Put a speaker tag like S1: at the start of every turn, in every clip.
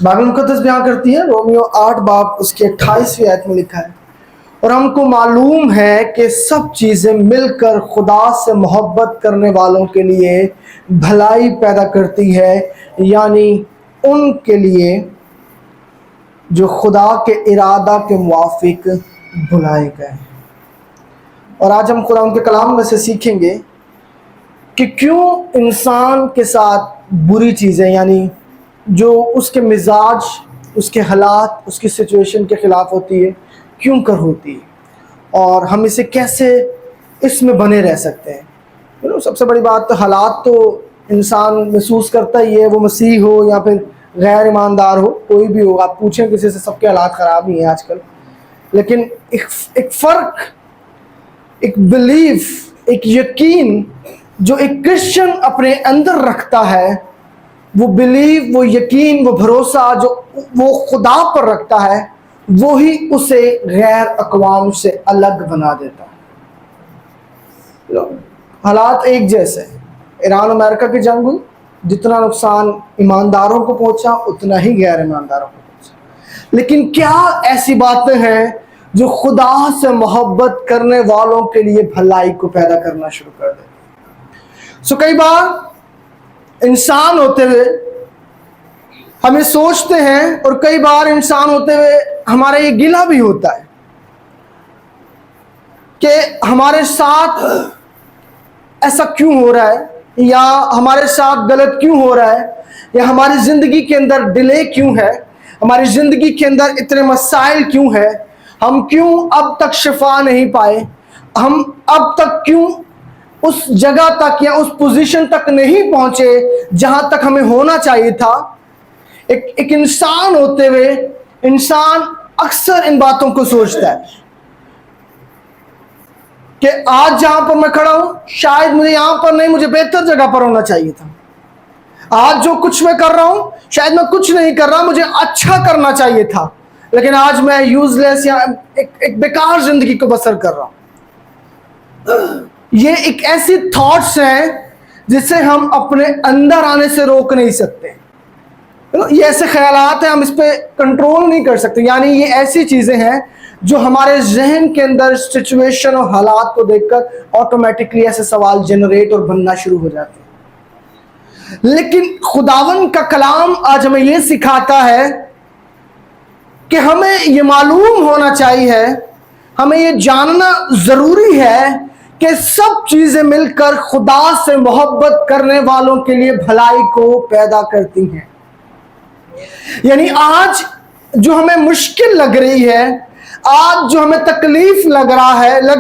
S1: Bible مقدس بیان کرتی ہے، رومیو 8 باب اس کے 28ویں آیت میں لکھا ہے، اور ہم کو معلوم ہے کہ سب چیزیں مل کر خدا سے محبت کرنے والوں کے لیے بھلائی پیدا کرتی ہے، یعنی ان کے لیے جو خدا کے ارادہ کے موافق بلائے گئے ہیں۔ اور آج ہم قرآن کے کلام میں سے سیکھیں گے کہ کیوں انسان کے ساتھ بری چیزیں، یعنی جو اس کے مزاج، اس کے حالات، اس کی سچویشن کے خلاف ہوتی ہے، کیوں کر ہوتی ہے، اور ہم اسے کیسے اس میں بنے رہ سکتے ہیں۔ سب سے بڑی بات تو حالات تو انسان محسوس کرتا ہی ہے، وہ مسیح ہو یا پھر غیر ایماندار ہو، کوئی بھی ہو، آپ پوچھیں کسی سے، سب کے حالات خراب ہی ہیں آج کل۔ لیکن ایک فرق، ایک بلیف، ایک یقین جو ایک کرسچن اپنے اندر رکھتا ہے، وہ بلیف، وہ یقین، وہ بھروسہ جو وہ خدا پر رکھتا ہے، وہی اسے غیر اقوام سے الگ بنا دیتا ہے۔ حالات ایک جیسے، ایران امریکہ کی جنگ ہوئی، جتنا نقصان ایمانداروں کو پہنچا اتنا ہی غیر ایمانداروں کو پہنچا، لیکن کیا ایسی باتیں ہیں جو خدا سے محبت کرنے والوں کے لیے بھلائی کو پیدا کرنا شروع کر دیتی؟ کئی بار انسان ہوتے ہوئے ہمیں سوچتے ہیں، اور کئی بار انسان ہوتے ہوئے ہمارا یہ گلہ بھی ہوتا ہے کہ ہمارے ساتھ ایسا کیوں ہو رہا ہے، یا ہمارے ساتھ غلط کیوں ہو رہا ہے، یا ہماری زندگی کے اندر ڈیلے کیوں ہے، ہماری زندگی کے اندر اتنے مسائل کیوں ہے، ہم کیوں اب تک شفا نہیں پائے، ہم اب تک کیوں اس جگہ تک یا اس پوزیشن تک نہیں پہنچے جہاں تک ہمیں ہونا چاہیے تھا۔ ایک انسان ہوتے ہوئے انسان اکثر ان باتوں کو سوچتا ہے کہ آج جہاں پر میں کھڑا ہوں، شاید مجھے یہاں پر نہیں، مجھے بہتر جگہ پر ہونا چاہیے تھا۔ آج جو کچھ میں کر رہا ہوں، شاید میں کچھ نہیں کر رہا، مجھے اچھا کرنا چاہیے تھا، لیکن آج میں یوز لیس یا ایک بیکار زندگی کو بسر کر رہا ہوں۔ یہ ایک ایسی تھاٹس ہیں جسے ہم اپنے اندر آنے سے روک نہیں سکتے۔ یہ ایسے خیالات ہیں، ہم اس پہ کنٹرول نہیں کر سکتے، یعنی یہ ایسی چیزیں ہیں جو ہمارے ذہن کے اندر سچویشن اور حالات کو دیکھ کر آٹومیٹکلی ایسے سوال جنریٹ اور بننا شروع ہو جاتے ہیں۔ لیکن خداوند کا کلام آج ہمیں یہ سکھاتا ہے کہ ہمیں یہ معلوم ہونا چاہیے، ہمیں یہ جاننا ضروری ہے کہ سب چیزیں مل کر خدا سے محبت کرنے والوں کے لیے بھلائی کو پیدا کرتی ہیں۔ یعنی آج جو ہمیں مشکل لگ رہی ہے، آج جو ہمیں تکلیف لگ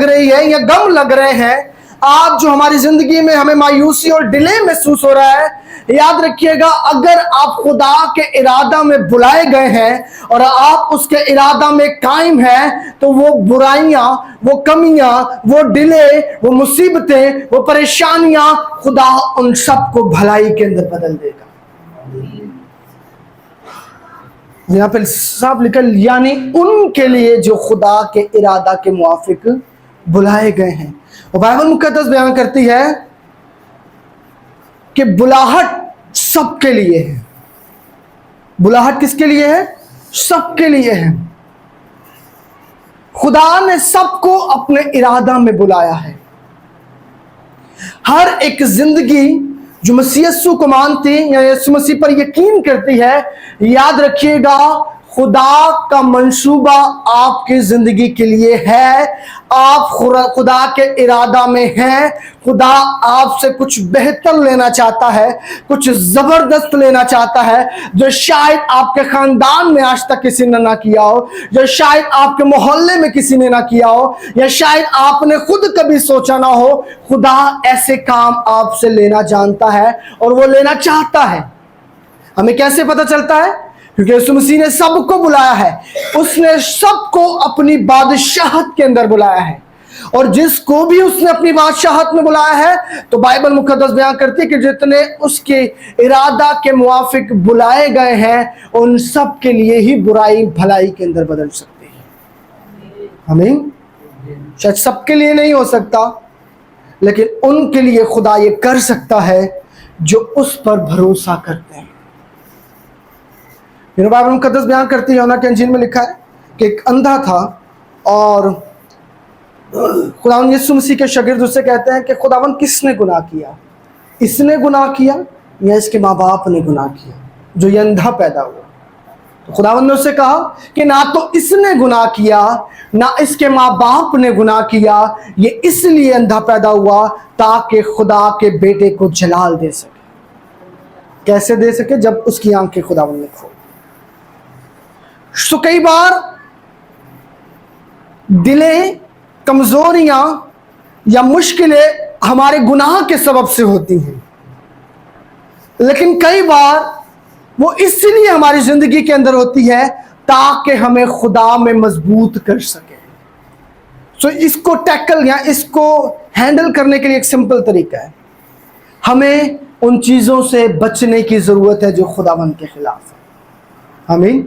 S1: رہی ہے یا غم لگ رہے ہیں، آج جو ہماری زندگی میں ہمیں مایوسی اور ڈیلے محسوس ہو رہا ہے، یاد رکھیے گا، اگر آپ خدا کے ارادہ میں بلائے گئے ہیں اور آپ اس کے ارادہ میں قائم ہیں، تو وہ برائیاں، وہ کمیاں، وہ ڈیلے، وہ مصیبتیں، وہ پریشانیاں، خدا ان سب کو بھلائی کے اندر بدل دے گا۔ یہاں پہ صاف لکھا، یعنی ان کے لیے جو خدا کے ارادہ کے موافق بلائے گئے ہیں۔ اور بائبل مقدس بیان کرتی ہے کہ بلاہٹ سب کے لیے ہے۔ بلاہٹ کس کے لیے ہے؟ سب کے لیے ہے۔ خدا نے سب کو اپنے ارادہ میں بلایا ہے۔ ہر ایک زندگی جو مسیح یسوع کو مانتی یا یسوع مسیح پر یقین کرتی ہے، یاد رکھیے گا، خدا کا منصوبہ آپ کی زندگی کے لیے ہے۔ آپ خدا کے ارادہ میں ہیں۔ خدا آپ سے کچھ بہتر لینا چاہتا ہے، کچھ زبردست لینا چاہتا ہے، جو شاید آپ کے خاندان میں آج تک کسی نے نہ کیا ہو، جو شاید آپ کے محلے میں کسی نے نہ کیا ہو، یا شاید آپ نے خود کبھی سوچا نہ ہو۔ خدا ایسے کام آپ سے لینا جانتا ہے اور وہ لینا چاہتا ہے۔ ہمیں کیسے پتہ چلتا ہے؟ کیونکہ یسوع مسیح نے سب کو بلایا ہے، اس نے سب کو اپنی بادشاہت کے اندر بلایا ہے، اور جس کو بھی اس نے اپنی بادشاہت میں بلایا ہے، تو بائبل مقدس بیان کرتی ہے کہ جتنے اس کے ارادہ کے موافق بلائے گئے ہیں، ان سب کے لیے ہی برائی بھلائی کے اندر بدل سکتی ہے۔ آمین۔ شاید سب کے لیے نہیں ہو سکتا، لیکن ان کے لیے خدا یہ کر سکتا ہے جو اس پر بھروسہ کرتے ہیں۔ بائبل مقدس بیان کرتی ہے، یوحنا کی انجیل میں لکھا ہے کہ ایک اندھا تھا اور خداوند یسوع مسیح کے شاگرد اس سے کہتے ہیں کہ خداوند کس نے گناہ کیا، اس نے گناہ کیا یا اس کے ماں باپ نے گناہ کیا جو یہ اندھا پیدا ہوا؟ تو خداوند نے اس سے کہا کہ نہ تو اس نے گناہ کیا نہ اس کے ماں باپ نے گناہ کیا، یہ اس لیے اندھا پیدا ہوا تاکہ خدا کے بیٹے کو جلال دے سکے۔ کیسے دے سکے؟ جب اس کی آنکھیں خداوند نے کھول۔ تو کئی بار دلیں، کمزوریاں یا مشکلیں ہمارے گناہ کے سبب سے ہوتی ہیں، لیکن کئی بار وہ اس لیے ہماری زندگی کے اندر ہوتی ہے تاکہ ہمیں خدا میں مضبوط کر سکے۔ سو اس کو ٹیکل یا اس کو ہینڈل کرنے کے لیے ایک سمپل طریقہ ہے، ہمیں ان چیزوں سے بچنے کی ضرورت ہے جو خداوند کے خلاف ہے، آمین،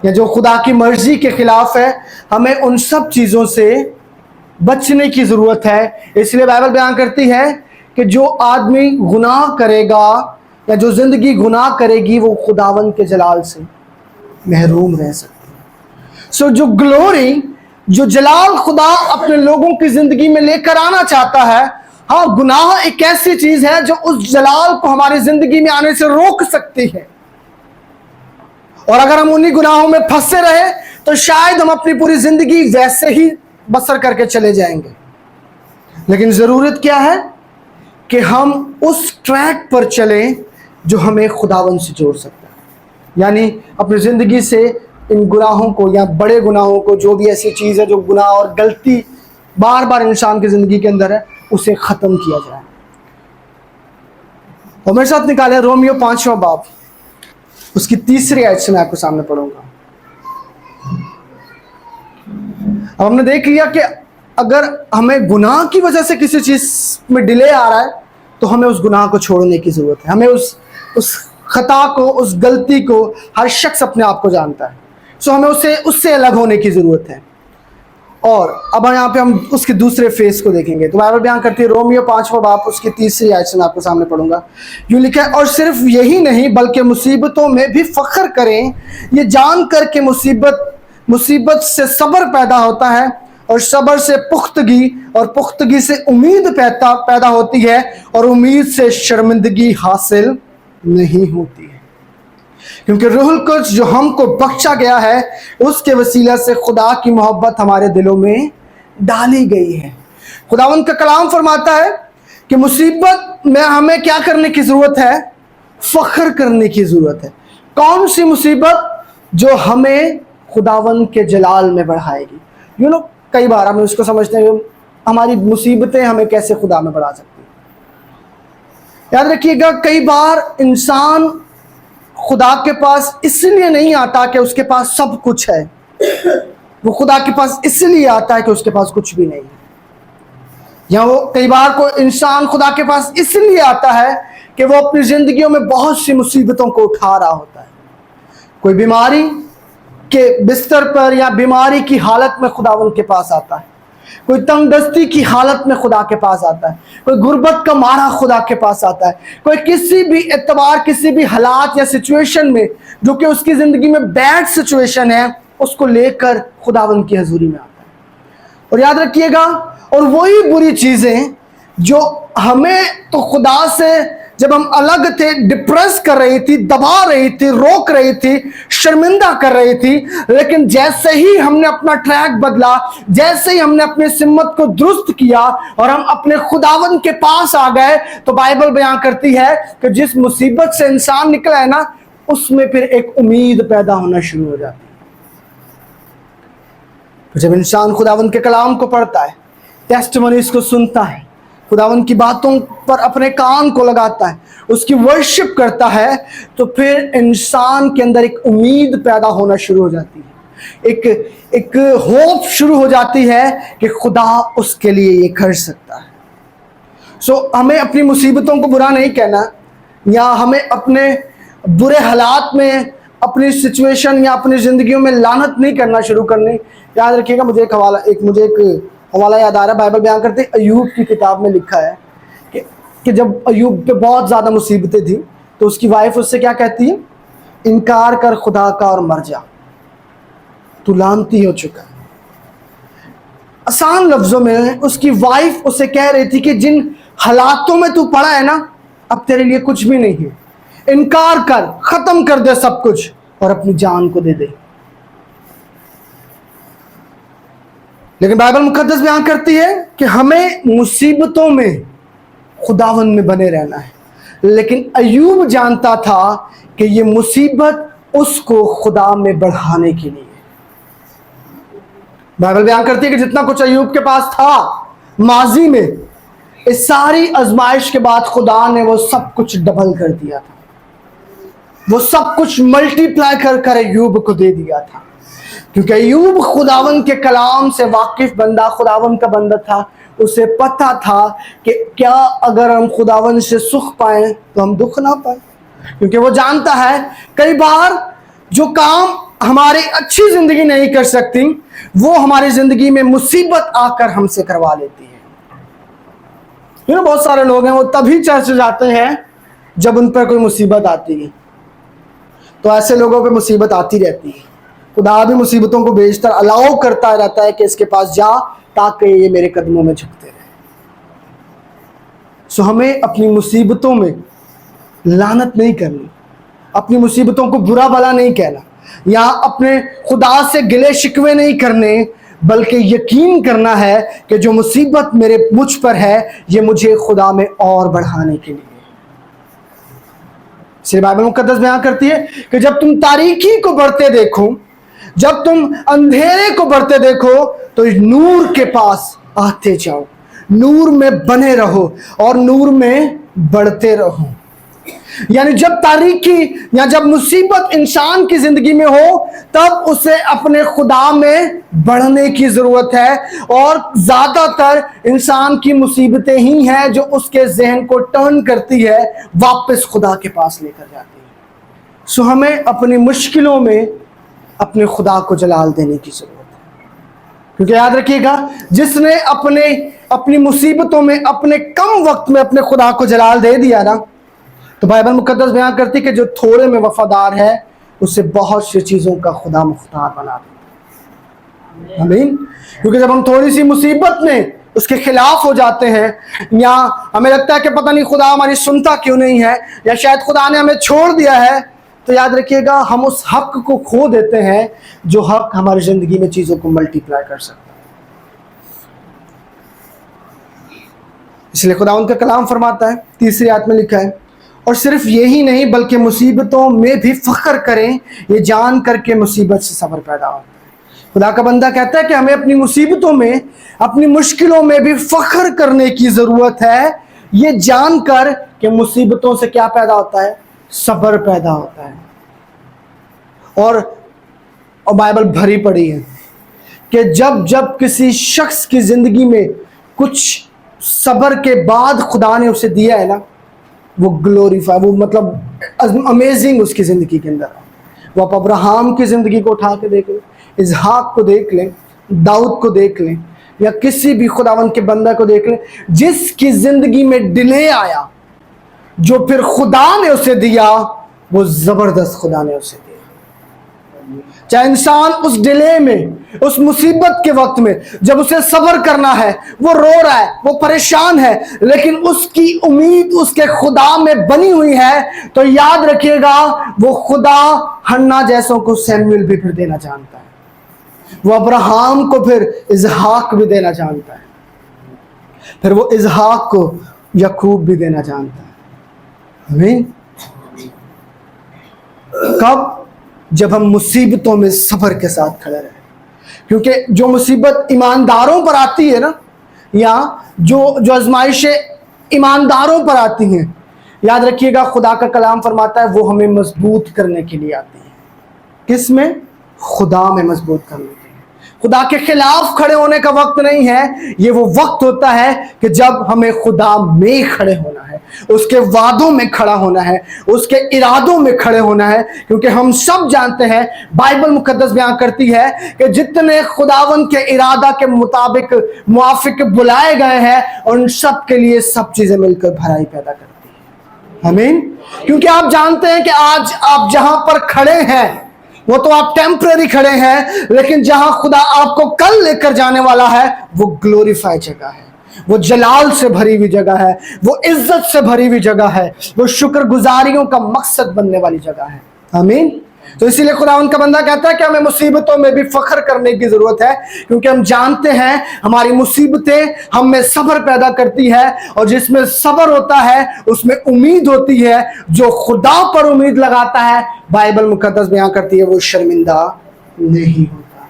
S1: یا جو خدا کی مرضی کے خلاف ہے، ہمیں ان سب چیزوں سے بچنے کی ضرورت ہے۔ اس لیے بائبل بیان کرتی ہے کہ جو آدمی گناہ کرے گا یا جو زندگی گناہ کرے گی وہ خداوند کے جلال سے محروم رہ سکتی ہے۔ سو جو گلوری، جو جلال خدا اپنے لوگوں کی زندگی میں لے کر آنا چاہتا ہے، ہاں گناہ ایک ایسی چیز ہے جو اس جلال کو ہماری زندگی میں آنے سے روک سکتی ہے، اور اگر ہم انہی گناہوں میں پھنسے رہے تو شاید ہم اپنی پوری زندگی ویسے ہی بسر کر کے چلے جائیں گے۔ لیکن ضرورت کیا ہے کہ ہم اس ٹریک پر چلیں جو ہمیں خداوند سے جوڑ سکتا ہے، یعنی اپنی زندگی سے ان گناہوں کو یا بڑے گناہوں کو، جو بھی ایسی چیز ہے جو گناہ اور غلطی بار بار انسان کی زندگی کے اندر ہے، اسے ختم کیا جائے۔ اور میرے ساتھ نکالے رومیو 5واں باب، اس کی 3 آیت سے میں آپ کے سامنے پڑھوں گا۔ اب ہم نے دیکھ لیا کہ اگر ہمیں گناہ کی وجہ سے کسی چیز میں ڈیلے آ رہا ہے تو ہمیں اس گناہ کو چھوڑنے کی ضرورت ہے، ہمیں اس خطا کو، اس غلطی کو، ہر شخص اپنے آپ کو جانتا ہے، سو ہمیں اس سے الگ ہونے کی ضرورت ہے۔ اور اب یہاں پہ ہم اس کے دوسرے فیس کو دیکھیں گے۔ تو بائبل بیان کرتی ہے رومیو 5واں باب، اس کی 3 آیت سے میں آپ کو سامنے پڑھوں گا۔ یوں لکھا ہے، اور صرف یہی نہیں بلکہ مصیبتوں میں بھی فخر کریں، یہ جان کر کہ مصیبت سے صبر پیدا ہوتا ہے، اور صبر سے پختگی، اور پختگی سے امید پیدا ہوتی ہے، اور امید سے شرمندگی حاصل نہیں ہوتی ہے، کیونکہ روح القدس جو ہم کو بخشا گیا ہے اس کے وسیلہ سے خدا کی محبت ہمارے دلوں میں ڈالی گئی ہے۔ خداوند کا کلام فرماتا ہے کہ مصیبت میں ہمیں کیا کرنے کی ضرورت ہے؟ فخر کرنے کی ضرورت ہے۔ کون سی مصیبت؟ جو ہمیں خداوند کے جلال میں بڑھائے گی۔ کئی بار ہم اس کو سمجھتے ہیں ہماری مصیبتیں ہمیں کیسے خدا میں بڑھا سکتی ہیں۔ یاد رکھیے گا، کئی بار انسان خدا کے پاس اس لیے نہیں آتا کہ اس کے پاس سب کچھ ہے، وہ خدا کے پاس اس لیے آتا ہے کہ اس کے پاس کچھ بھی نہیں ہے۔ یا وہ کئی بار کوئی انسان خدا کے پاس اس لیے آتا ہے کہ وہ اپنی زندگیوں میں بہت سی مصیبتوں کو اٹھا رہا ہوتا ہے۔ کوئی بیماری کے بستر پر یا بیماری کی حالت میں خداوند کے پاس آتا ہے، کوئی تنگ دستی کی حالت میں خدا کے پاس آتا ہے، کوئی غربت کا مارا خدا کے پاس آتا ہے، کوئی کسی بھی اعتبار، کسی بھی حالات یا سچویشن میں جو کہ اس کی زندگی میں بیڈ سچویشن ہے، اس کو لے کر خداوند کی حضوری میں آتا ہے۔ اور یاد رکھیے گا، اور وہی بری چیزیں جو ہمیں تو خدا سے جب ہم الگ تھے ڈپریس کر رہی تھی، دبا رہی تھی، روک رہی تھی، شرمندہ کر رہی تھی، لیکن جیسے ہی ہم نے اپنا ٹریک بدلا، جیسے ہی ہم نے اپنے سمت کو درست کیا اور ہم اپنے خداوند کے پاس آ گئے، تو بائبل بیان کرتی ہے کہ جس مصیبت سے انسان نکلا ہے نا، اس میں پھر ایک امید پیدا ہونا شروع ہو جاتی ہے۔ جب انسان خداوند کے کلام کو پڑھتا ہے، ٹیسٹمنیز کو سنتا ہے، خداوند کی باتوں پر اپنے کان کو لگاتا ہے، اس کی ورشپ کرتا ہے، تو پھر انسان کے اندر ایک امید پیدا ہونا شروع ہو جاتی ہے، ایک ہوپ شروع ہو جاتی ہے کہ خدا اس کے لیے یہ کر سکتا ہے۔ ہمیں اپنی مصیبتوں کو برا نہیں کہنا، یا ہمیں اپنے برے حالات میں اپنی سچویشن یا اپنی زندگیوں میں لعنت نہیں کرنا شروع کرنی۔ یاد رکھیے گا، مجھے ایک حوالہ یاد آ رہا ہے، بائبل بیان کرتے ایوب کی کتاب میں لکھا ہے کہ جب ایوب پہ بہت زیادہ مصیبتیں تھیں تو اس کی وائف اس سے کیا کہتی ہے انکار کر خدا کا اور مر جا، تو لعنتی ہو چکا ہے۔ آسان لفظوں میں اس کی وائف اسے کہہ رہی تھی کہ جن حالاتوں میں تو پڑا ہے نا، اب تیرے لیے کچھ بھی نہیں ہے، انکار کر، ختم کر دے سب کچھ اور اپنی جان کو دے دے۔ لیکن بائبل مقدس بیان کرتی ہے کہ ہمیں مصیبتوں میں خداوند میں بنے رہنا ہے، لیکن ایوب جانتا تھا کہ یہ مصیبت اس کو خدا میں بڑھانے کے لیے۔ بائبل بیان کرتی ہے کہ جتنا کچھ ایوب کے پاس تھا ماضی میں، اس ساری آزمائش کے بعد خدا نے وہ سب کچھ ڈبل کر دیا تھا، وہ سب کچھ ملٹی پلائی کر کر ایوب کو دے دیا تھا، کیونکہ ایوب خداوند کے کلام سے واقف بندہ، خداوند کا بندہ تھا۔ اسے پتہ تھا کہ کیا اگر ہم خداوند سے سکھ پائیں تو ہم دکھ نہ پائیں، کیونکہ وہ جانتا ہے کئی بار جو کام ہماری اچھی زندگی نہیں کر سکتی وہ ہماری زندگی میں مصیبت آ کر ہم سے کروا لیتی ہے۔ بہت سارے لوگ ہیں وہ تبھی چرچ جاتے ہیں جب ان پر کوئی مصیبت آتی ہے، تو ایسے لوگوں پہ مصیبت آتی رہتی ہے۔ خدا بھی مصیبتوں کو بیشتر الاؤ کرتا رہتا ہے کہ اس کے پاس جا تاکہ یہ میرے قدموں میں جھکتے رہے۔ سو ہمیں اپنی مصیبتوں میں لعنت نہیں کرنی، اپنی مصیبتوں کو برا بھلا نہیں کہنا، یا اپنے خدا سے گلے شکوے نہیں کرنے، بلکہ یقین کرنا ہے کہ جو مصیبت مجھ پر ہے یہ مجھے خدا میں اور بڑھانے کے لیے۔ اس لیے بائبل مقدس بیان کرتی ہے کہ جب تم تاریکی کو بڑھتے دیکھو، جب تم اندھیرے کو بڑھتے دیکھو تو نور کے پاس آتے جاؤ، نور میں بنے رہو اور نور میں بڑھتے رہو۔ یعنی جب تاریکی یا جب مصیبت انسان کی زندگی میں ہو تب اسے اپنے خدا میں بڑھنے کی ضرورت ہے، اور زیادہ تر انسان کی مصیبتیں ہی ہیں جو اس کے ذہن کو ٹرن کرتی ہے، واپس خدا کے پاس لے کر جاتی ہے۔ سو ہمیں اپنی مشکلوں میں اپنے خدا کو جلال دینے کی ضرورت ہے، کیونکہ یاد رکھیے گا جس نے اپنی مصیبتوں میں اپنے کم وقت میں اپنے خدا کو جلال دے دیا نا، تو بائبل مقدس بیان کرتی کہ جو تھوڑے میں وفادار ہے اسے بہت سی چیزوں کا خدا مختار بنا دیتا ہے۔ آمین۔ کیونکہ جب ہم تھوڑی سی مصیبت میں اس کے خلاف ہو جاتے ہیں، یا ہمیں لگتا ہے کہ پتہ نہیں خدا ہماری سنتا کیوں نہیں ہے، یا شاید خدا نے ہمیں چھوڑ دیا ہے، تو یاد رکھیے گا ہم اس حق کو کھو دیتے ہیں جو حق ہماری زندگی میں چیزوں کو ملٹی پلائی کر سکتا ہے۔ اس لیے خدا ان کا کلام فرماتا ہے، تیسری آیت میں لکھا ہے، اور صرف یہی نہیں بلکہ مصیبتوں میں بھی فخر کریں، یہ جان کر کے مصیبت سے صبر پیدا ہوتا ہے۔ خدا کا بندہ کہتا ہے کہ ہمیں اپنی مصیبتوں میں، اپنی مشکلوں میں بھی فخر کرنے کی ضرورت ہے، یہ جان کر کہ مصیبتوں سے کیا پیدا ہوتا ہے؟ صبر پیدا ہوتا ہے۔ اور بائبل بھری پڑی ہے کہ جب کسی شخص کی زندگی میں کچھ صبر کے بعد خدا نے اسے دیا ہے نا، وہ گلوریفائی، وہ مطلب امیزنگ اس کی زندگی کے اندر۔ وہ آپ ابراہم کی زندگی کو اٹھا کے دیکھ لیں، اسحاق کو دیکھ لیں، داؤد کو دیکھ لیں، یا کسی بھی خداوند کے بندہ کو دیکھ لیں، جس کی زندگی میں ڈیلے آیا، جو پھر خدا نے اسے دیا وہ زبردست خدا نے اسے دیا۔ چاہے انسان اس ڈیلے میں، اس مصیبت کے وقت میں جب اسے صبر کرنا ہے، وہ رو رہا ہے، وہ پریشان ہے، لیکن اس کی امید اس کے خدا میں بنی ہوئی ہے، تو یاد رکھیے گا وہ خدا ہنہ جیسوں کو سیموئیل بھی پھر دینا جانتا ہے، وہ ابراہم کو پھر اسحاق بھی دینا جانتا ہے، پھر وہ اسحاق کو یعقوب بھی دینا جانتا ہے۔ آمین۔ کب؟ جب ہم مصیبتوں میں صبر کے ساتھ کھڑے رہیں، کیونکہ جو مصیبت ایمانداروں پر آتی ہے نا، یا جو آزمائشیں ایمانداروں پر آتی ہیں، یاد رکھیے گا خدا کا کلام فرماتا ہے وہ ہمیں مضبوط کرنے کے لیے آتی ہے۔ کس میں؟ خدا میں مضبوط کرنے کے لیے۔ خدا کے خلاف کھڑے ہونے کا وقت نہیں ہے، یہ وہ وقت ہوتا ہے کہ جب ہمیں خدا میں کھڑے ہونا ہے، اس کے وعدوں میں کھڑا ہونا ہے، اس کے ارادوں میں کھڑے ہونا ہے، کیونکہ ہم سب جانتے ہیں، بائبل مقدس بیان کرتی ہے کہ جتنے خداوند کے ارادہ کے مطابق موافق بلائے گئے ہیں، ان سب کے لیے سب چیزیں مل کر بھلائی پیدا کرتی ہیں۔ آمین. کیونکہ آپ جانتے ہیں کہ آج آپ جہاں پر کھڑے ہیں وہ تو آپ ٹیمپرری کھڑے ہیں، لیکن جہاں خدا آپ کو کل لے کر جانے والا ہے وہ گلوریفائی جگہ ہے، وہ جلال سے بھری ہوئی جگہ ہے، وہ عزت سے بھری ہوئی جگہ ہے، وہ شکر گزاریوں کا مقصد بننے والی جگہ ہے. آمین. تو اسی لیے خدا ان کا بندہ کہتا ہے کہ ہمیں مصیبتوں میں بھی فخر کرنے کی ضرورت ہے، کیونکہ ہم جانتے ہیں ہماری مصیبتیں ہم میں صبر پیدا کرتی ہے، اور جس میں صبر ہوتا ہے اس میں امید ہوتی ہے. جو خدا پر امید لگاتا ہے، بائبل مقدس بیان کرتی ہے، وہ شرمندہ نہیں ہوتا.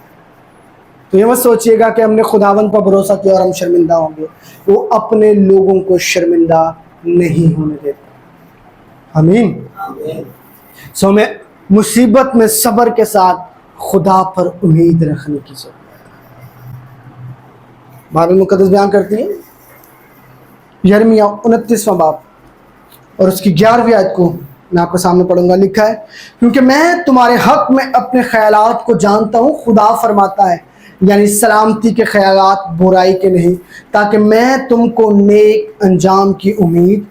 S1: تو یہ مت سوچئے گا کہ ہم نے خداوند پر بھروسہ کیا اور ہم شرمندہ ہوں گے. وہ اپنے لوگوں کو شرمندہ نہیں ہونے دیتا. آمین. سو میں مصیبت میں صبر کے ساتھ خدا پر امید رکھنے کی ضرورت ہے. بائبل مقدس بیان کرتی ہے، یرمیہ 29واں باب اور اس کی 11ویں آیت کو میں آپ کے سامنے پڑھوں گا. لکھا ہے، کیونکہ میں تمہارے حق میں اپنے خیالات کو جانتا ہوں، خدا فرماتا ہے، یعنی سلامتی کے خیالات، برائی کے نہیں، تاکہ میں تم کو نیک انجام کی امید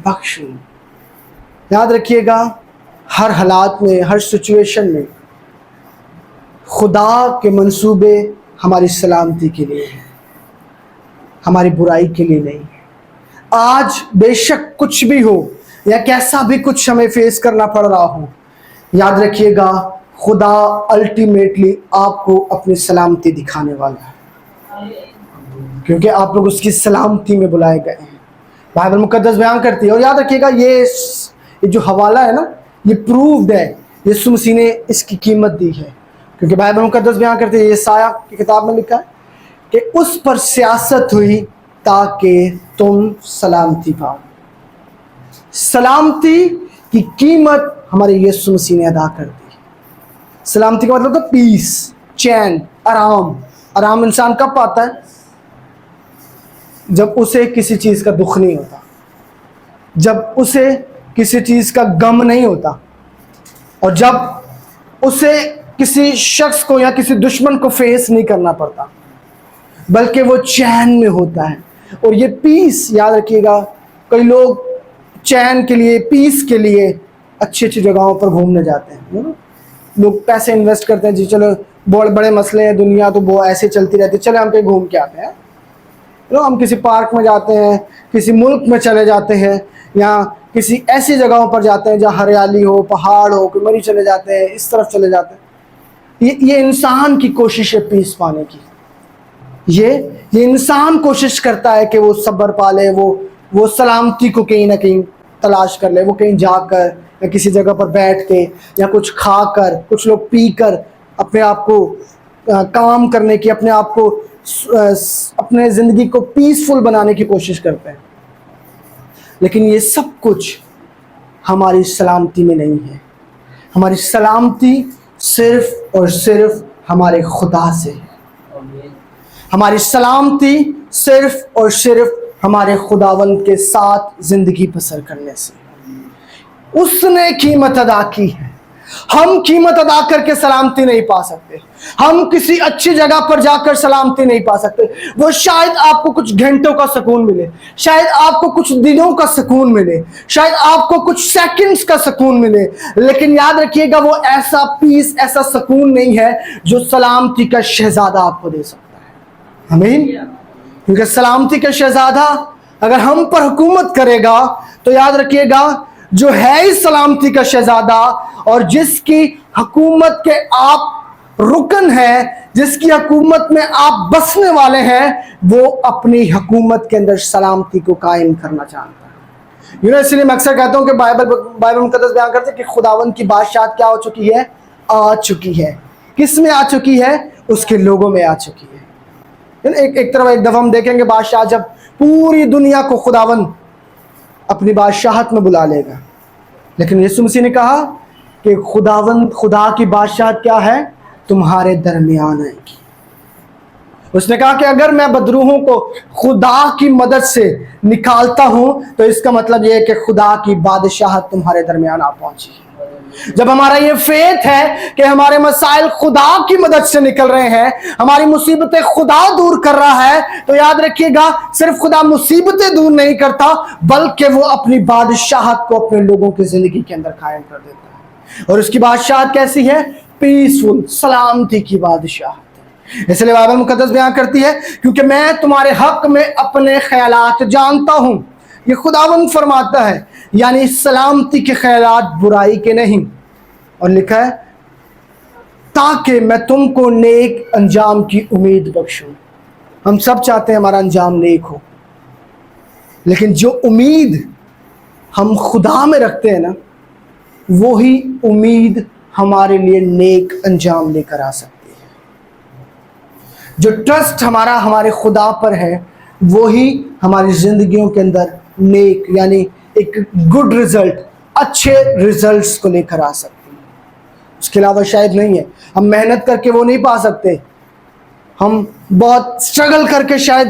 S1: بخشوں. یاد رکھیے گا، ہر حالات میں، ہر سچویشن میں خدا کے منصوبے ہماری سلامتی کے لیے ہیں، ہماری برائی کے لیے نہیں. آج بے شک کچھ بھی ہو یا کیسا بھی کچھ ہمیں فیس کرنا پڑ رہا ہو، یاد رکھیے گا خدا الٹیمیٹلی آپ کو اپنی سلامتی دکھانے والا ہے، کیونکہ آپ لوگ اس کی سلامتی میں بلائے گئے ہیں. بائبل مقدس بیان کرتی ہے. اور یاد رکھیے گا یہ جو حوالہ ہے نا، یہ پروفڈ ہے، یسوع مسیح نے اس کی قیمت دی ہے. کیونکہ بائبل مقدس بیان کرتی ہے، یسایہ کی کتاب میں لکھا ہے کہ اس پر سیاست ہوئی تاکہ تم سلامتی پاؤ. سلامتی کی قیمت ہمارے یسوع مسیح نے ادا کر دی. سلامتی کا مطلب تو پیس، چین، آرام. آرام انسان کب پاتا ہے؟ جب اسے کسی چیز کا دکھ نہیں ہوتا، جب اسے کسی چیز کا غم نہیں ہوتا، اور جب اسے کسی شخص کو یا کسی دشمن کو فیس نہیں کرنا پڑتا، بلکہ وہ چین میں ہوتا ہے. اور یہ پیس، یاد رکھیے گا، کئی لوگ چین کے لیے، پیس کے لیے اچھی اچھی جگہوں پر گھومنے جاتے ہیں. لوگ پیسے انویسٹ کرتے ہیں، جی چلو بڑے بڑے مسئلے ہیں دنیا تو وہ ایسے چلتی رہتی، چلے ہم کہیں گھوم کے آتے ہیں. ہم کسی پارک میں جاتے ہیں، کسی ملک میں چلے جاتے ہیں، یا کسی ایسی جگہوں پر جاتے ہیں جہاں ہریالی ہو، پہاڑ ہو، مری چلے جاتے ہیں، اس طرف چلے جاتے ہیں. یہ انسان کی کوشش ہے پیس پانے کی. یہ انسان کوشش کرتا ہے کہ وہ صبر پالے، وہ سلامتی کو کہیں نہ کہیں تلاش کر لے. وہ کہیں جا کر یا کسی جگہ پر بیٹھ کے یا کچھ کھا کر، کچھ لوگ پی کر اپنے آپ کو کام کرنے کی، اپنے آپ کو، اپنے زندگی کو پیسفل بنانے کی کوشش کرتے ہیں. لیکن یہ سب کچھ ہماری سلامتی میں نہیں ہے. ہماری سلامتی صرف اور صرف ہمارے خدا سے ہے. ہماری سلامتی صرف اور صرف ہمارے خداوند کے ساتھ زندگی بسر کرنے سے. اس نے قیمت ادا کی ہے. ہم قیمت ادا کر کے سلامتی نہیں پا سکتے. ہم کسی اچھی جگہ پر جا کر سلامتی نہیں پا سکتے. وہ شاید آپ کو کچھ گھنٹوں کا سکون ملے، شاید آپ کو کچھ دنوں کا سکون ملے، شاید آپ کو کچھ سیکنڈز کا سکون ملے، لیکن یاد رکھیے گا وہ ایسا پیس، ایسا سکون نہیں ہے جو سلامتی کا شہزادہ آپ کو دے سکتا ہے. آمین. کیونکہ سلامتی کا شہزادہ اگر ہم پر حکومت کرے گا تو یاد رکھیے گا جو ہے ہی سلامتی کا شہزادہ، اور جس کی حکومت کے آپ رکن ہیں، جس کی حکومت میں آپ بسنے والے ہیں، وہ اپنی حکومت کے اندر سلامتی کو قائم کرنا چاہتا ہے. اس لیے میں اکثر کہتا ہوں کہ بائبل مقدس بیان کرتے ہیں کہ خداوند کی بادشاہت کیا ہو چکی ہے؟ آ چکی ہے. کس میں آ چکی ہے؟ اس کے لوگوں میں آ چکی ہے. ایک طرف ایک دفعہ ہم دیکھیں گے بادشاہ جب پوری دنیا کو خداوند اپنی بادشاہت میں بلا لے گا. لیکن یسوع مسیح نے کہا کہ خدا کی بادشاہت کیا ہے؟ تمہارے درمیان آئے گی. اس نے کہا کہ اگر میں بدروحوں کو خدا کی مدد سے نکالتا ہوں تو اس کا مطلب یہ ہے کہ خدا کی بادشاہت تمہارے درمیان آ پہنچی. جب ہمارا یہ فیتھ ہے کہ ہمارے مسائل خدا کی مدد سے نکل رہے ہیں، ہماری مصیبتیں خدا دور کر رہا ہے، تو یاد رکھیے گا صرف خدا مصیبتیں دور نہیں کرتا بلکہ وہ اپنی بادشاہت کو اپنے لوگوں کی زندگی کے اندر قائم کر دیتا ہے۔ اور اس کی بادشاہت کیسی ہے؟ پیسفل، سلامتی کی بادشاہت۔ اس لیے بائبل مقدس بیان کرتی ہے کیونکہ میں تمہارے حق میں اپنے خیالات جانتا ہوں، یہ خداوند فرماتا ہے، یعنی سلامتی کے خیالات، برائی کے نہیں۔ اور لکھا ہے تاکہ میں تم کو نیک انجام کی امید بخشوں۔ ہم سب چاہتے ہیں ہمارا انجام نیک ہو، لیکن جو امید ہم خدا میں رکھتے ہیں نا، وہی امید ہمارے لیے نیک انجام لے کر آ سکتی ہے۔ جو ٹرسٹ ہمارے خدا پر ہے، وہی ہماری زندگیوں کے اندر نیک یعنی ایک گڈ رزلٹ، اچھے رزلٹس کو لے کر آ سکتی ہے۔ اس کے علاوہ شاید نہیں ہے۔ ہم محنت کر کے وہ نہیں پا سکتے، ہم بہت سٹرگل کر کے شاید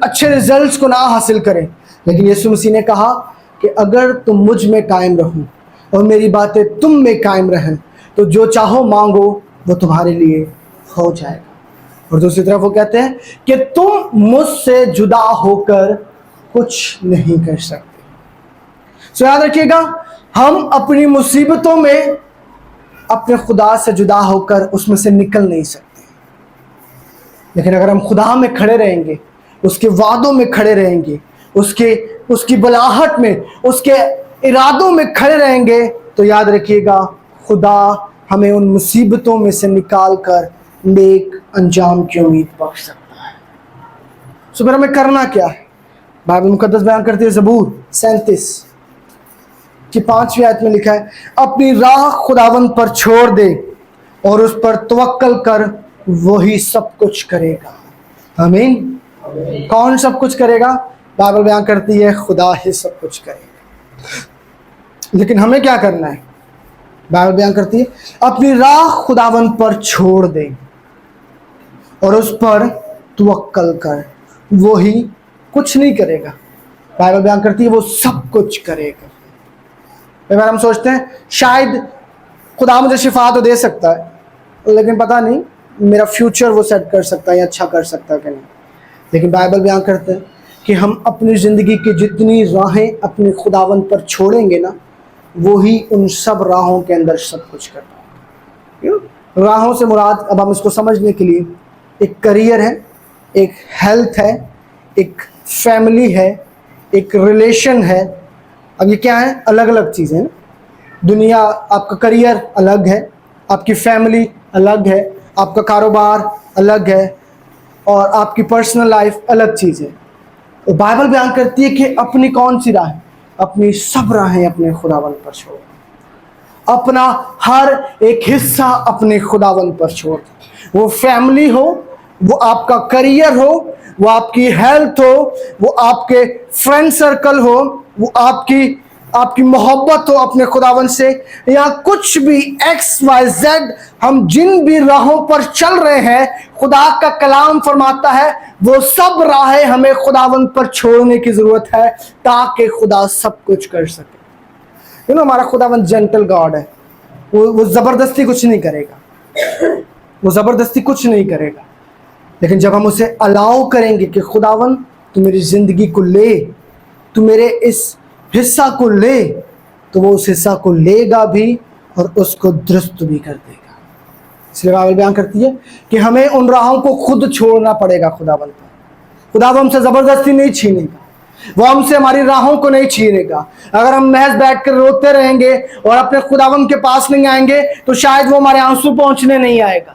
S1: اچھے رزلٹس کو نہ حاصل کریں، لیکن یسوع مسیح نے کہا کہ اگر تم مجھ میں قائم رہو اور میری باتیں تم میں قائم رہیں تو جو چاہو مانگو وہ تمہارے لیے ہو جائے گا۔ اور دوسری طرف وہ کہتے ہیں کہ تم مجھ سے جدا ہو کر کچھ نہیں کر سکتے۔ سو یاد رکھیے گا، ہم اپنی مصیبتوں میں اپنے خدا سے جدا ہو کر اس میں سے نکل نہیں سکتے، لیکن اگر ہم خدا میں کھڑے رہیں گے، اس کے وعدوں میں کھڑے رہیں گے، اس کی بلاہٹ میں، اس کے ارادوں میں کھڑے رہیں گے، تو یاد رکھیے گا خدا ہمیں ان مصیبتوں میں سے نکال کر نیک انجام کی امید بخش سکتا ہے۔ سو پھر ہمیں کرنا کیا ہے؟ بائبل مقدس بیان کرتی ہے زبور 37 کی 5ویں آیت میں لکھا ہے اپنی راہ خداوند پر چھوڑ دے اور اس پر توکل کر، وہی سب کچھ کرے گا۔ آمین۔ کون سب کچھ کرے گا؟ بائبل بیان کرتی ہے خدا ہی سب کچھ کرے گا۔ لیکن ہمیں کیا کرنا ہے؟ بائبل بیان کرتی ہے اپنی راہ خداوند پر چھوڑ دے اور اس پر توکل کر، وہی کچھ نہیں کرے گا۔ بائبل بیان کرتی ہے وہ سب کچھ کرے گا۔ اگر ہم سوچتے ہیں شاید خدا مجھے شفا تو دے سکتا ہے، لیکن پتہ نہیں میرا فیوچر وہ سیٹ کر سکتا ہے یا اچھا کر سکتا ہے کہ نہیں، لیکن بائبل بیان کرتے ہیں کہ ہم اپنی زندگی کی جتنی راہیں اپنے خداوند پر چھوڑیں گے نا، وہی ان سب راہوں کے اندر سب کچھ کرتا ہے۔ راہوں سے مراد، اب ہم اس کو سمجھنے کے لیے، ایک کریئر ہے، ایک ہیلتھ ہے، ایک فیملی ہے، ایک ریلیشن ہے۔ اب یہ کیا ہے؟ الگ الگ چیزیں ہیں۔ دنیا، آپ کا کریئر الگ ہے، آپ کی فیملی الگ ہے، آپ کا کاروبار الگ ہے، اور آپ کی پرسنل لائف الگ چیز ہے۔ تو بائبل بیان کرتی ہے کہ اپنی کون سی راہیں؟ اپنی سب راہیں اپنے خداوند پر چھوڑ، اپنا ہر ایک حصہ اپنے خداوند پر چھوڑ۔ وہ فیملی ہو، وہ آپ کا کریئر ہو، وہ آپ کی ہیلتھ ہو، وہ آپ کے فرینڈ سرکل ہو، وہ آپ کی محبت ہو اپنے خداوند سے، یا کچھ بھی ایکس وائی زیڈ، ہم جن بھی راہوں پر چل رہے ہیں، خدا کا کلام فرماتا ہے وہ سب راہیں ہمیں خداوند پر چھوڑنے کی ضرورت ہے تاکہ خدا سب کچھ کر سکے۔ ہمارا خداوند جینٹل گاڈ ہے، وہ زبردستی کچھ نہیں کرے گا، وہ زبردستی کچھ نہیں کرے گا، لیکن جب ہم اسے الاؤ کریں گے کہ خداوند تو میری زندگی کو لے، تو میرے اس حصہ کو لے، تو وہ اس حصہ کو لے گا بھی اور اس کو درست بھی کر دے گا۔ اس لیے بائبل بیان کرتی ہے کہ ہمیں ان راہوں کو خود چھوڑنا پڑے گا خداوند پر۔ خدا ہم سے زبردستی نہیں چھینے گا، وہ ہم سے ہماری راہوں کو نہیں چھینے گا۔ اگر ہم محض بیٹھ کر روتے رہیں گے اور اپنے خداوند کے پاس نہیں آئیں گے تو شاید وہ ہمارے آنسو پہنچنے نہیں آئے گا۔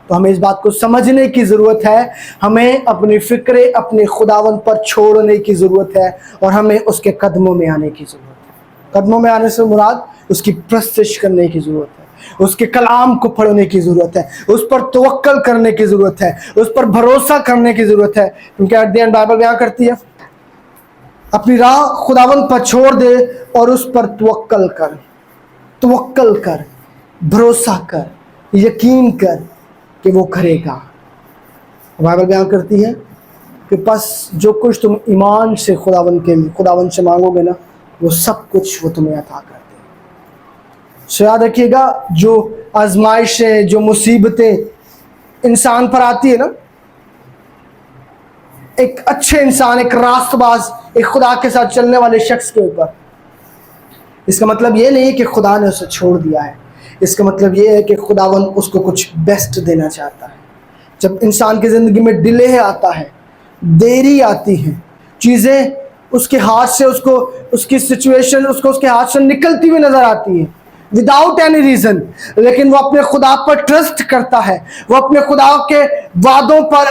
S1: تو ہمیں اس بات کو سمجھنے کی ضرورت ہے، ہمیں اپنی فکریں اپنے خداوند پر چھوڑنے کی ضرورت ہے، اور ہمیں اس کے قدموں میں آنے کی ضرورت ہے۔ قدموں میں آنے سے مراد اس کی پرستش کرنے کی ضرورت ہے، اس کے کلام کو پڑھنے کی ضرورت ہے، اس پر توکل کرنے کی ضرورت ہے، اس پر بھروسہ کرنے کی ضرورت ہے، کیونکہ ایٹ دی اینڈ بائبل بیان کرتی ہے اپنی راہ خداوند پر چھوڑ دے اور اس پر توکل کر، بھروسہ کر، یقین کر کہ وہ کرے گا۔ بائبل بیان کرتی ہے کہ پس جو کچھ تم ایمان سے خداوند سے مانگو گے نا، وہ سب کچھ وہ تمہیں عطا کر دے۔ سو یاد رکھیے گا جو آزمائشیں جو مصیبتیں انسان پر آتی ہے نا، ایک اچھے انسان، ایک راست باز، ایک خدا کے ساتھ چلنے والے شخص کے اوپر، اس کا مطلب یہ نہیں کہ خدا نے اسے چھوڑ دیا ہے، اس کا مطلب یہ ہے کہ خداوند اس کو کچھ بیسٹ دینا چاہتا ہے۔ جب انسان کی زندگی میں ڈیلے آتا ہے، دیری آتی ہے، چیزیں اس کے ہاتھ سے اس کی سچویشن اس کے ہاتھ سے نکلتی ہوئی نظر آتی ہے وداؤٹ اینی ریزن، لیکن وہ اپنے خدا پر ٹرسٹ کرتا ہے، وہ اپنے خدا کے وعدوں پر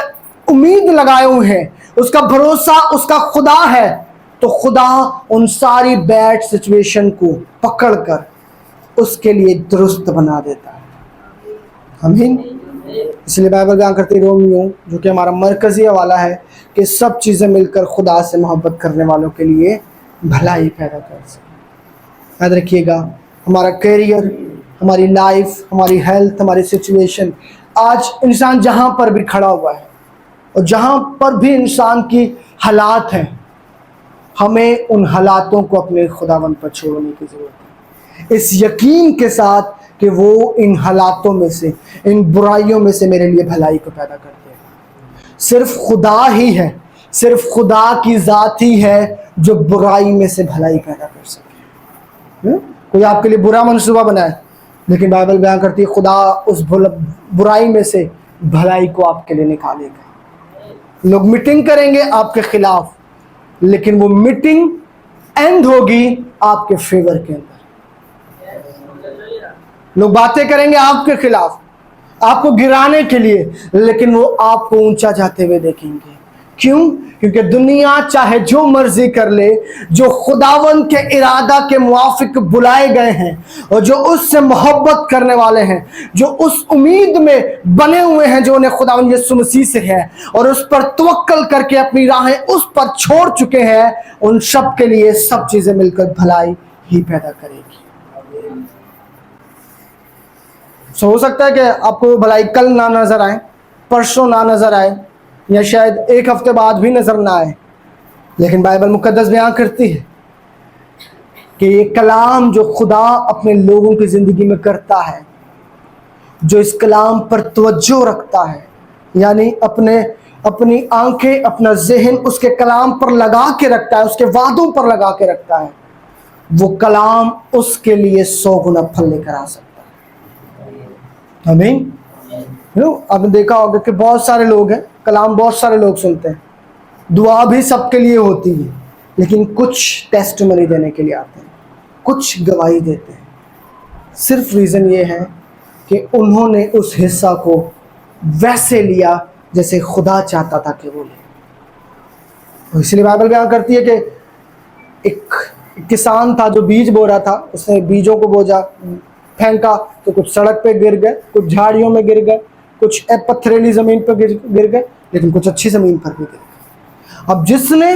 S1: امید لگائے ہوئے ہیں، اس کا بھروسہ اس کا خدا ہے، تو خدا ان ساری بیڈ سچویشن کو پکڑ کر اس کے لیے درست بنا دیتا ہے۔ آمین۔ اس لیے بائبل بیان کرتی رومیو، جو کہ ہمارا مرکزی حوالہ ہے، کہ سب چیزیں مل کر خدا سے محبت کرنے والوں کے لیے بھلائی پیدا کر سکیں۔ یاد رکھیے گا، ہمارا کیریئر، ہماری لائف، ہماری ہیلتھ، ہماری سچویشن، آج انسان جہاں پر بھی کھڑا ہوا ہے اور جہاں پر بھی انسان کی حالات ہیں، ہمیں ان حالاتوں کو اپنے خداوند پر چھوڑنے کی ضرورت ہے، اس یقین کے ساتھ کہ وہ ان حالاتوں میں سے، ان برائیوں میں سے میرے لیے بھلائی کو پیدا کرتے ہیں۔ صرف خدا ہی ہے، صرف خدا کی ذات ہی ہے جو برائی میں سے بھلائی پیدا کر سکے۔ کوئی آپ کے لیے برا منصوبہ بنائے، لیکن بائبل بیان کرتی ہے خدا اس برائی میں سے بھلائی کو آپ کے لیے نکالے گا۔ لوگ میٹنگ کریں گے آپ کے خلاف، لیکن وہ میٹنگ اینڈ ہوگی آپ کے فیور کے اندر۔ لوگ باتیں کریں گے آپ کے خلاف، آپ کو گرانے کے لیے، لیکن وہ آپ کو اونچا جاتے ہوئے دیکھیں گے۔ کیوں؟ کیونکہ دنیا چاہے جو مرضی کر لے، جو خداوند کے ارادہ کے موافق بلائے گئے ہیں اور جو اس سے محبت کرنے والے ہیں، جو اس امید میں بنے ہوئے ہیں جو انہیں خداوند یسوع مسیح سے ہے اور اس پر توکل کر کے اپنی راہیں اس پر چھوڑ چکے ہیں، ان سب کے لیے سب چیزیں مل کر بھلائی ہی پیدا کرے گی۔ ہو سکتا ہے کہ آپ کو بھلائی کل نہ نظر آئے، پرسوں نہ نظر آئے، یا شاید ایک ہفتے بعد بھی نظر نہ آئے، لیکن بائبل مقدس بیان کرتی ہے کہ یہ کلام جو خدا اپنے لوگوں کی زندگی میں کرتا ہے، جو اس کلام پر توجہ رکھتا ہے، یعنی اپنی آنکھیں، اپنا ذہن اس کے کلام پر لگا کے رکھتا ہے، اس کے وعدوں پر لگا کے رکھتا ہے، وہ کلام اس کے لیے 100 گنا پھل لے کر آ سکتا ہے۔ آمین۔ آپ نے دیکھا ہوگا کہ بہت سارے لوگ ہیں، کلام بہت سارے لوگ سنتے ہیں، دعا بھی سب کے لیے ہوتی ہے، لیکن کچھ ٹیسٹمنی دینے کے لیے آتے ہیں، کچھ گواہی دیتے ہیں۔ صرف ریزن یہ ہے کہ انہوں نے اس حصہ کو ویسے لیا جیسے خدا چاہتا تھا کہ وہ لے۔ اس لیے بائبل بیان کرتی ہے کہ ایک کسان تھا جو بیج بو رہا تھا، اس نے بیجوں کو بوجا، پھینکا تو کچھ سڑک پہ گر گئے، کچھ جھاڑیوں میں گر گئے، کچھ پتھریلی زمین پہ گر گئے، لیکن کچھ اچھی زمین پر بھی گر گئے۔ اب جس نے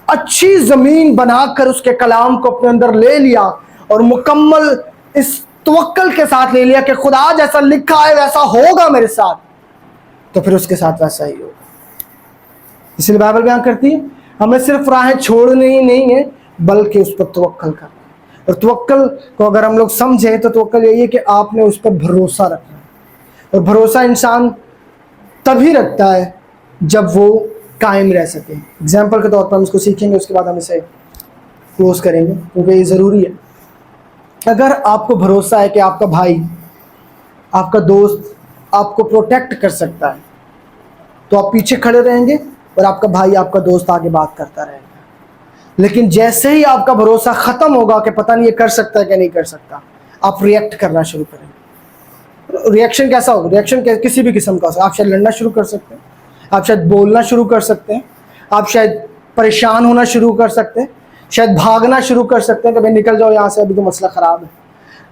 S1: اچھی زمین بنا کر اس کے کلام کو اپنے اندر لے لیا اور مکمل اس توکل کے ساتھ لے لیا کہ خدا جیسا لکھا ہے ویسا ہوگا میرے ساتھ، تو پھر اس کے ساتھ ویسا ہی ہوگا۔ اس لیے بائبل بیان کرتی ہے ہمیں صرف راہیں چھوڑنی ہی نہیں ہے، بلکہ اس پر توکل کرنا ہے۔ اور توکل کو اگر ہم لوگ سمجھیں تو توکل یہی ہے کہ آپ نے اس پر بھروسہ رکھنا ہے، اور بھروسہ انسان تبھی رکھتا ہے جب وہ قائم رہ سکے۔ اگزامپل کے طور پر ہم اس کو سیکھیں گے، اس کے بعد ہم اسے کلوز کریں گے کیونکہ یہ ضروری ہے۔ اگر آپ کو بھروسہ ہے کہ آپ کا بھائی، آپ کا دوست آپ کو پروٹیکٹ کر سکتا ہے، تو آپ پیچھے کھڑے رہیں گے اور آپ کا بھائی، آپ کا دوست آگے بات کرتا رہے گا۔ لیکن جیسے ہی آپ کا بھروسہ ختم ہوگا کہ پتہ نہیں یہ کر سکتا ہے کہ نہیں کر سکتا، آپ ریئیکٹ کرنا شروع کریں گے۔ ریئیکشن کیسا ہوگا؟ ریئیکشن کسی بھی قسم کا ہوگا۔ آپ شاید لڑنا شروع کر سکتے ہیں، آپ شاید بولنا شروع کر سکتے ہیں، آپ شاید پریشان ہونا شروع کر سکتے ہیں، شاید بھاگنا شروع کر سکتے ہیں کہ بھائی نکل جاؤ یہاں سے، ابھی تو مسئلہ خراب ہے۔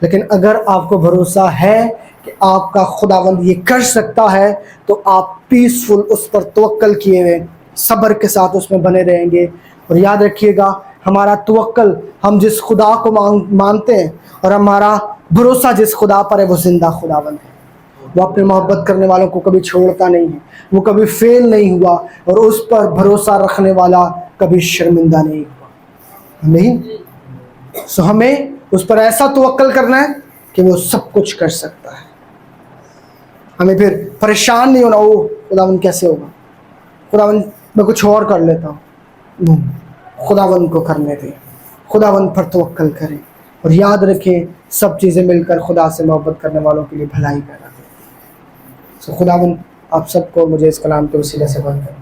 S1: لیکن اگر آپ کو بھروسہ ہے کہ آپ کا خداوند یہ کر سکتا ہے، تو آپ پیسفل اس پر توکل کیے ہوئے صبر کے ساتھ اس میں بنے رہیں گے۔ اور یاد رکھیے گا، ہمارا توکل، ہم جس خدا کو مانتے ہیں اور ہمارا بھروسہ جس خدا پر ہے، وہ زندہ خداوند ہے۔ وہ اپنے محبت کرنے والوں کو کبھی چھوڑتا نہیں ہے، وہ کبھی فیل نہیں ہوا، اور اس پر بھروسہ رکھنے والا کبھی شرمندہ نہیں ہوا۔ نہیں، سو ہمیں اس پر ایسا توکل کرنا ہے کہ وہ سب کچھ کر سکتا ہے. ہمیں پھر پریشان نہیں ہونا او خداوند کیسے ہوگا, خداوند میں کچھ اور کر لیتا ہوں. خداوند کو کرنے دیں, خداوند پر توکل کریں, اور یاد رکھیں سب چیزیں مل کر خدا سے محبت کرنے والوں کے لیے بھلائی پیدا کریں. خداوند آپ سب کو مجھے اس کلام کے وسیلے سے بند کریں.